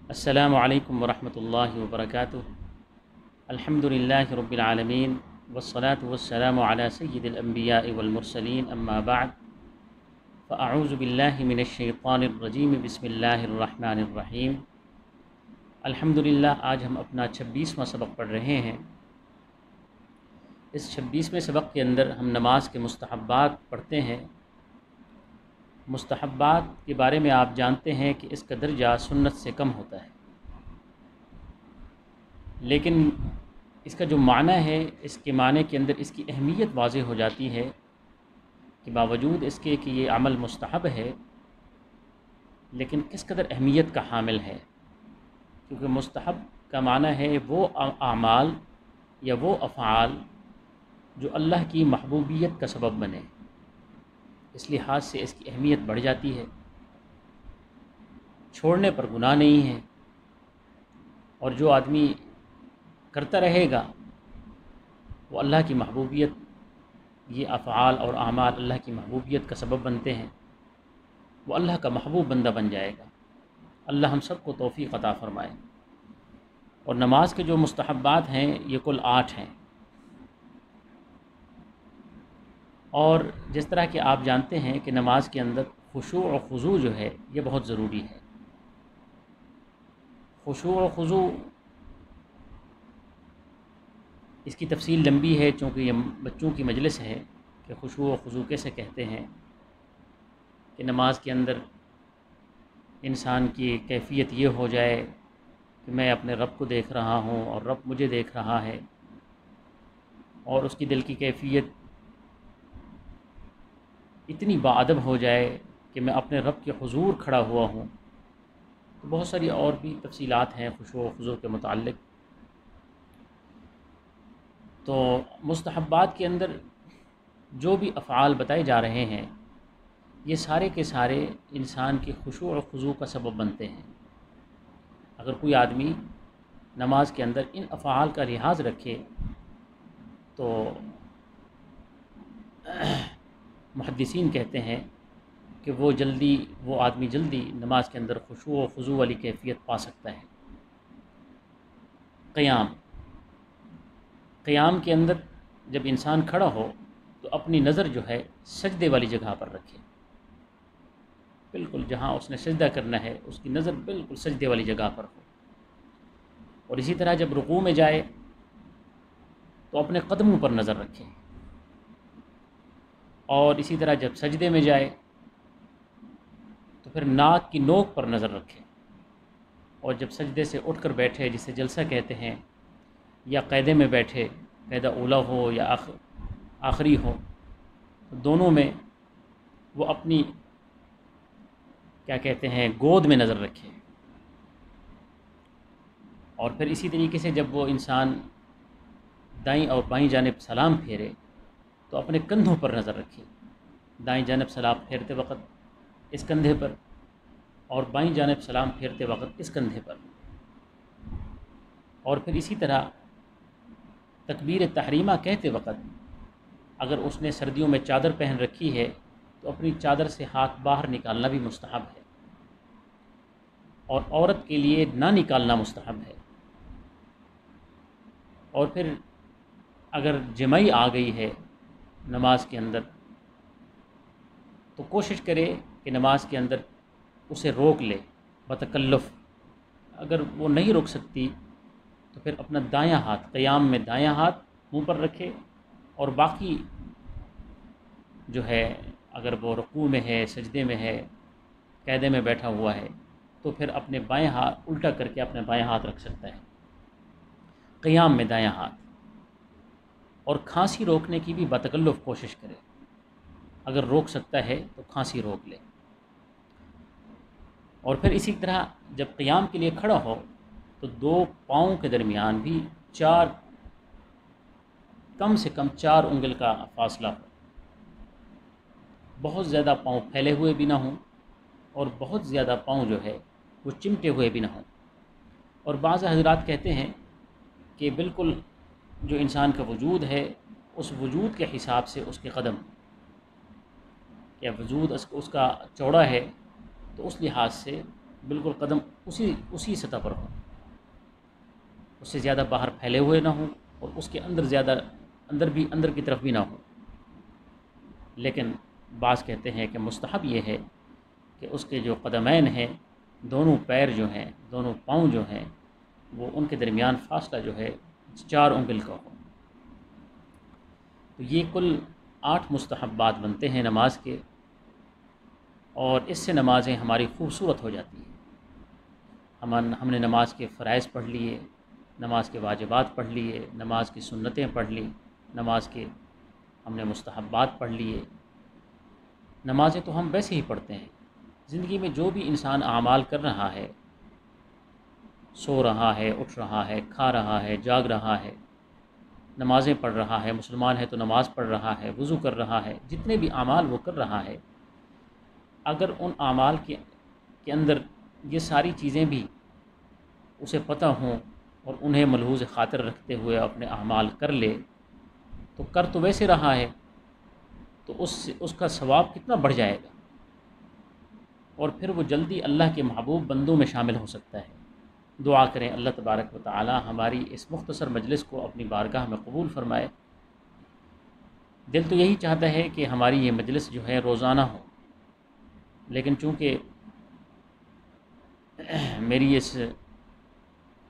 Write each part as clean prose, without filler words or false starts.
السلام علیکم ورحمۃ اللہ وبرکاتہ۔ الحمد للہ رب العالمین والصلاة والسلام علی سید الانبیاء والمرسلین، اما بعد فاعوذ باللہ من الشیطان الرجیم، بسم اللہ الرحمن الرحیم۔ الحمد للہ آج ہم اپنا 26واں سبق پڑھ رہے ہیں۔ اس 26ویں سبق کے اندر ہم نماز کے مستحبات پڑھتے ہیں۔ مستحبات کے بارے میں آپ جانتے ہیں کہ اس کا درجہ سنت سے کم ہوتا ہے، لیکن اس کا جو معنی ہے، اس کے معنی کے اندر اس کی اہمیت واضح ہو جاتی ہے کہ باوجود اس کے کہ یہ عمل مستحب ہے، لیکن کس قدر اہمیت کا حامل ہے، کیونکہ مستحب کا معنی ہے وہ اعمال یا وہ افعال جو اللہ کی محبوبیت کا سبب بنے۔ اس لحاظ سے اس کی اہمیت بڑھ جاتی ہے۔ چھوڑنے پر گناہ نہیں ہے، اور جو آدمی کرتا رہے گا وہ اللہ کی محبوبیت، یہ افعال اور اعمال اللہ کی محبوبیت کا سبب بنتے ہیں، وہ اللہ کا محبوب بندہ بن جائے گا۔ اللہ ہم سب کو توفیق عطا فرمائے۔ اور نماز کے جو مستحبات ہیں یہ کل 8 ہیں، اور جس طرح کہ آپ جانتے ہیں کہ نماز کے اندر خشوع و خضوع جو ہے یہ بہت ضروری ہے۔ خشوع و خضوع اس کی تفصیل لمبی ہے، چونکہ یہ بچوں کی مجلس ہے کہ خشوع و خضوع کیسے کہتے ہیں، کہ نماز کے اندر انسان کی کیفیت یہ ہو جائے کہ میں اپنے رب کو دیکھ رہا ہوں اور رب مجھے دیکھ رہا ہے، اور اس کی دل کی کیفیت اتنی باادب ہو جائے کہ میں اپنے رب کے حضور کھڑا ہوا ہوں۔ تو بہت ساری اور بھی تفصیلات ہیں خشوع و خضوع کے متعلق۔ تو مستحبات کے اندر جو بھی افعال بتائے جا رہے ہیں یہ سارے کے سارے انسان کی خشوع و خضوع کا سبب بنتے ہیں۔ اگر کوئی آدمی نماز کے اندر ان افعال کا لحاظ رکھے تو محدثین کہتے ہیں کہ وہ آدمی جلدی نماز کے اندر خشوع و خضوع والی کیفیت پا سکتا ہے۔ قیام کے اندر جب انسان کھڑا ہو تو اپنی نظر جو ہے سجدے والی جگہ پر رکھے، بالکل جہاں اس نے سجدہ کرنا ہے اس کی نظر بالکل سجدے والی جگہ پر ہو۔ اور اسی طرح جب رکوع میں جائے تو اپنے قدموں پر نظر رکھے، اور اسی طرح جب سجدے میں جائے تو پھر ناک کی نوک پر نظر رکھے، اور جب سجدے سے اٹھ کر بیٹھے جسے جلسہ کہتے ہیں، یا قیدے میں بیٹھے، قیدہ اولا ہو یا آخری ہو، دونوں میں وہ اپنی کیا کہتے ہیں گود میں نظر رکھے۔ اور پھر اسی طریقے سے جب وہ انسان دائیں اور بائیں جانب سلام پھیرے تو اپنے کندھوں پر نظر رکھے، دائیں جانب سلام پھیرتے وقت اس کندھے پر، اور بائیں جانب سلام پھیرتے وقت اس کندھے پر۔ اور پھر اسی طرح تکبیر تحریمہ کہتے وقت اگر اس نے سردیوں میں چادر پہن رکھی ہے تو اپنی چادر سے ہاتھ باہر نکالنا بھی مستحب ہے، اور عورت کے لیے نہ نکالنا مستحب ہے۔ اور پھر اگر جمائی آ گئی ہے نماز کے اندر تو کوشش کرے کہ نماز کے اندر اسے روک لے بتکلف۔ اگر وہ نہیں روک سکتی تو پھر اپنا دایاں ہاتھ، قیام میں دایاں ہاتھ منہ پر رکھے، اور باقی جو ہے اگر وہ رکوع میں ہے، سجدے میں ہے، قیدے میں بیٹھا ہوا ہے تو پھر اپنے بائیں ہاتھ الٹا کر کے اپنے بائیں ہاتھ رکھ سکتا ہے، قیام میں دایاں ہاتھ۔ اور کھانسی روکنے کی بھی بتکلف کوشش کرے، اگر روک سکتا ہے تو کھانسی روک لے۔ اور پھر اسی طرح جب قیام کے لیے کھڑا ہو تو 2 پاؤں کے درمیان بھی کم سے کم 4 انگل کا فاصلہ ہو، بہت زیادہ پاؤں پھیلے ہوئے بھی نہ ہوں اور بہت زیادہ پاؤں جو ہے وہ چمٹے ہوئے بھی نہ ہوں۔ اور بعض حضرات کہتے ہیں کہ بالکل جو انسان کا وجود ہے اس وجود کے حساب سے اس کے قدم، یا وجود اس کا چوڑا ہے تو اس لحاظ سے بالکل قدم اسی سطح پر ہوں، اس سے زیادہ باہر پھیلے ہوئے نہ ہوں اور اس کے اندر زیادہ اندر کی طرف بھی نہ ہوں۔ لیکن بعض کہتے ہیں کہ مستحب یہ ہے کہ اس کے جو قدمین ہیں، دونوں پیر جو ہیں، دونوں پاؤں جو ہیں، وہ ان کے درمیان فاصلہ جو ہے 4 انگل کا ہو۔ تو یہ کل 8 مستحبات بنتے ہیں نماز کے، اور اس سے نمازیں ہماری خوبصورت ہو جاتی ہیں۔ ہم نے نماز کے فرائض پڑھ لیے، نماز کے واجبات پڑھ لیے، نماز کی سنتیں پڑھ لی، نماز کے ہم نے مستحبات پڑھ لیے۔ نمازیں تو ہم ویسے ہی پڑھتے ہیں، زندگی میں جو بھی انسان اعمال کر رہا ہے، سو رہا ہے، اٹھ رہا ہے، کھا رہا ہے، جاگ رہا ہے، نمازیں پڑھ رہا ہے، مسلمان ہے تو نماز پڑھ رہا ہے، وضو کر رہا ہے، جتنے بھی اعمال وہ کر رہا ہے، اگر ان اعمال کے اندر یہ ساری چیزیں بھی اسے پتہ ہوں اور انہیں ملحوظ خاطر رکھتے ہوئے اپنے اعمال کر لے، تو کر تو ویسے رہا ہے، تو اس کا ثواب کتنا بڑھ جائے گا، اور پھر وہ جلدی اللہ کے محبوب بندوں میں شامل ہو سکتا ہے۔ دعا کریں اللہ تبارک و تعالی ہماری اس مختصر مجلس کو اپنی بارگاہ میں قبول فرمائے۔ دل تو یہی چاہتا ہے کہ ہماری یہ مجلس جو ہے روزانہ ہو، لیکن چونکہ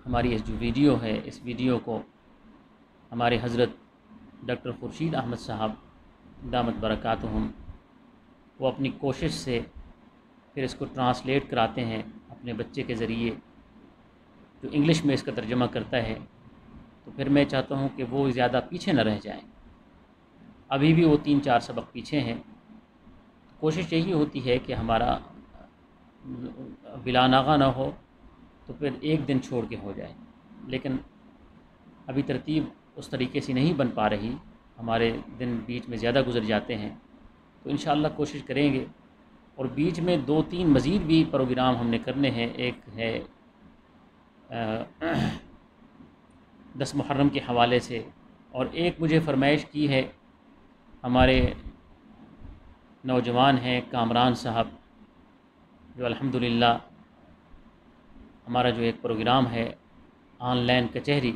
ہماری جو ویڈیو ہے، اس ویڈیو کو ہمارے حضرت ڈاکٹر خورشید احمد صاحب دامت برکاتہم وہ اپنی کوشش سے پھر اس کو ٹرانسلیٹ کراتے ہیں اپنے بچے کے ذریعے، جو انگلش میں اس کا ترجمہ کرتا ہے، تو پھر میں چاہتا ہوں کہ وہ زیادہ پیچھے نہ رہ جائیں۔ ابھی بھی وہ 3-4 سبق پیچھے ہیں۔ کوشش یہی ہوتی ہے کہ ہمارا بلا ناغہ نہ ہو تو پھر ایک دن چھوڑ کے ہو جائے، لیکن ابھی ترتیب اس طریقے سے نہیں بن پا رہی، ہمارے دن بیچ میں زیادہ گزر جاتے ہیں، تو انشاءاللہ کوشش کریں گے۔ اور بیچ میں 2-3 مزید بھی پروگرام ہم نے کرنے ہیں۔ ایک ہے 10 محرم کے حوالے سے، اور ایک مجھے فرمائش کی ہے ہمارے نوجوان ہیں کامران صاحب، جو الحمدللہ ہمارا جو ایک پروگرام ہے آن لائن کچہری،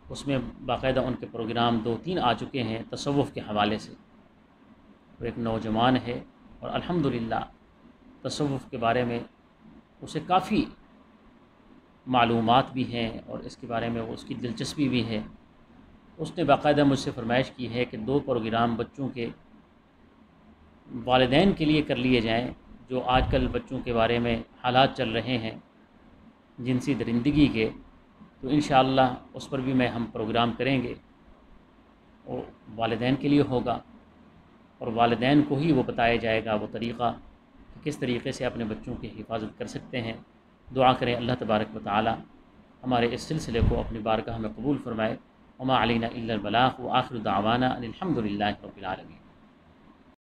اس میں باقاعدہ ان کے پروگرام 2-3 آ چکے ہیں تصوف کے حوالے سے۔ وہ ایک نوجوان ہے اور الحمدللہ تصوف کے بارے میں اسے کافی معلومات بھی ہیں، اور اس کے بارے میں اس کی دلچسپی بھی ہے۔ اس نے باقاعدہ مجھ سے فرمائش کی ہے کہ 2 پروگرام بچوں کے والدین کے لیے کر لیے جائیں، جو آج کل بچوں کے بارے میں حالات چل رہے ہیں جنسی درندگی کے، تو انشاءاللہ اس پر بھی ہم پروگرام کریں گے، اور والدین کے لیے ہوگا، اور والدین کو ہی وہ بتایا جائے گا وہ طریقہ کہ کس طریقے سے اپنے بچوں کی حفاظت کر سکتے ہیں۔ دعا کریں اللہ تبارک و تعالی ہمارے اس سلسلے کو اپنی بارگاہ میں قبول فرمائے۔ وما علینا الا البلاغ، وآخر دعوانا ان الحمد للہ رب العالمین۔